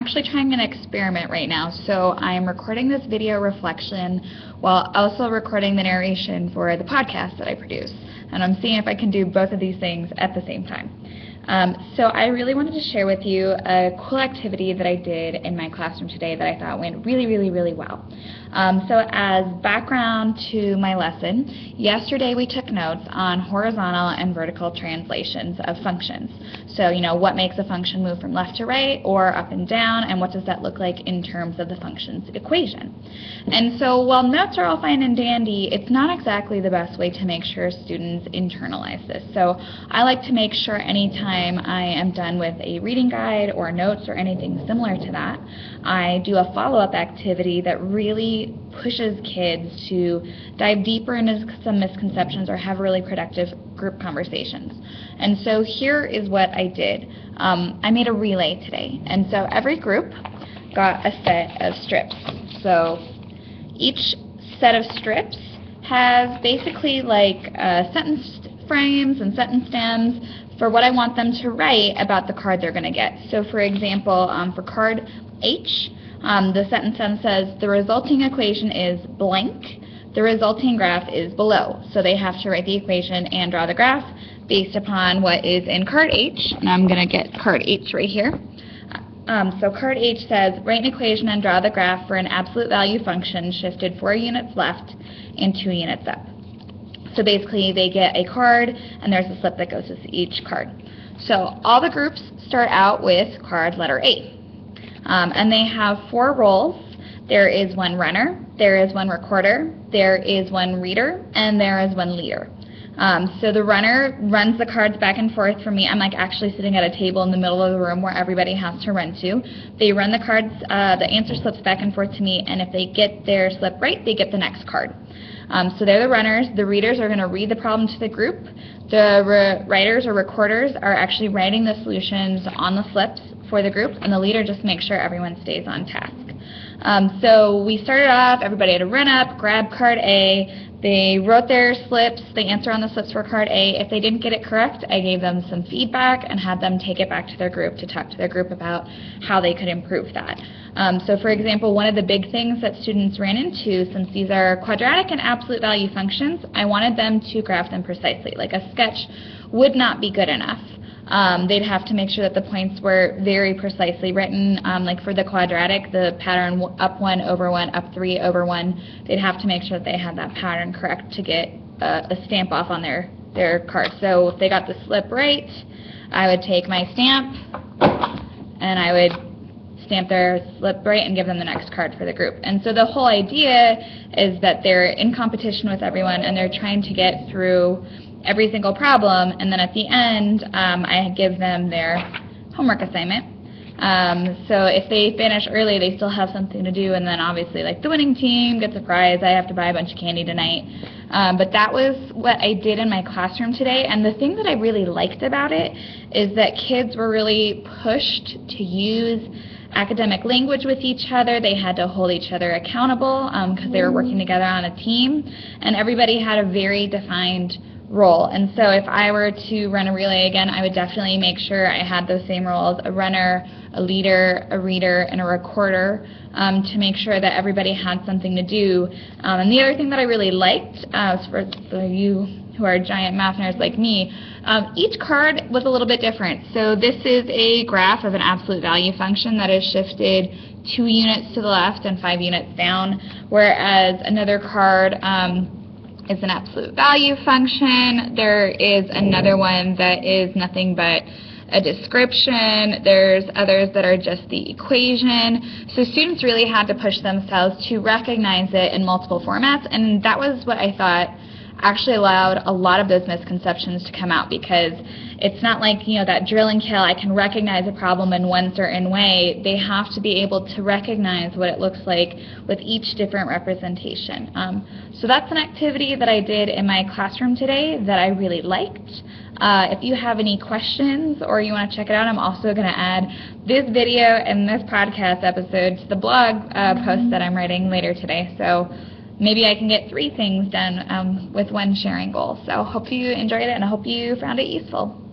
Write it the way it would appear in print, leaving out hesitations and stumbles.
actually trying an experiment right now. So I'm recording this video reflection while also recording the narration for the podcast that I produce. And I'm seeing if I can do both of these things at the same time. So I really wanted to share with you a cool activity that I did in my classroom today that I thought went really well. So as background to my lesson, yesterday we took notes on horizontal and vertical translations of functions. So, what makes a function move from left to right or up and down, and what does that look like in terms of the function's equation. And so while notes are all fine and dandy, it's not exactly the best way to make sure students internalize this. So I like to make sure anytime I am done with a reading guide or notes or anything similar to that, I do a follow-up activity that really pushes kids to dive deeper into some misconceptions or have really productive group conversations. And so here is what I did. I made a relay today, and so every group got a set of strips. So each set of strips has basically like sentence frames and sentence stems for what I want them to write about the card they're going to get. So for example, for card H, the sentence stem says, the resulting equation is blank, the resulting graph is below. So they have to write the equation and draw the graph based upon what is in card H, and I'm going to get card H right here. So card H says, write an equation and draw the graph for an absolute value function shifted 4 units left and 2 units up. So basically they get a card and there's a slip that goes with each card. So all the groups start out with card letter A. And they have 4 roles. There is one runner, there is one recorder, there is one reader, and there is one leader. So the runner runs the cards back and forth for me. I'm like actually sitting at a table in the middle of the room where everybody has to run to. They run the cards, the answer slips back and forth to me, and if they get their slip right, they get the next card. So they're the runners. The readers are going to read the problem to the group. The writers or recorders are actually writing the solutions on the slips for the group, and the leader just makes sure everyone stays on task. So we started off, everybody had to run up, grab card A. They wrote their slips, the answer on the slips for card A. If they didn't get it correct, I gave them some feedback and had them take it back to their group to talk to their group about how they could improve that. So for example, one of the big things that students ran into, since these are quadratic and absolute value functions, I wanted them to graph them precisely. Like a sketch would not be good enough. They'd have to make sure that the points were very precisely written. Like for the quadratic, the pattern up 1 over 1, up 3 over 1, they'd have to make sure that they had that pattern correct to get a stamp off on their card. So if they got the slip right, I would take my stamp and I would stamp their slip right and give them the next card for the group. And so the whole idea is that they're in competition with everyone and they're trying to get through every single problem, and then at the end I give them their homework assignment. So if they finish early, they still have something to do, and then obviously like the winning team gets a prize. I have to buy a bunch of candy tonight. But that was what I did in my classroom today, and the thing that I really liked about it is that kids were really pushed to use academic language with each other. They had to hold each other accountable because they were working together on a team, and everybody had a very defined role. And so if I were to run a relay again, I would definitely make sure I had those same roles, a runner, a leader, a reader, and a recorder, to make sure that everybody had something to do. And the other thing that I really liked, for you who are giant math nerds like me, each card was a little bit different. So this is a graph of an absolute value function that is shifted 2 units to the left and 5 units down, whereas another card is an absolute value function. There is another one that is nothing but a description. There's others that are just the equation. So students really had to push themselves to recognize it in multiple formats, and that was what I thought actually allowed a lot of those misconceptions to come out, because it's not like, that drill and kill, I can recognize a problem in one certain way. They have to be able to recognize what it looks like with each different representation. So that's an activity that I did in my classroom today that I really liked. If you have any questions or you want to check it out, I'm also going to add this video and this podcast episode to the blog post that I'm writing later today. So maybe I can get 3 things done with one sharing goal. So hope you enjoyed it, and I hope you found it useful.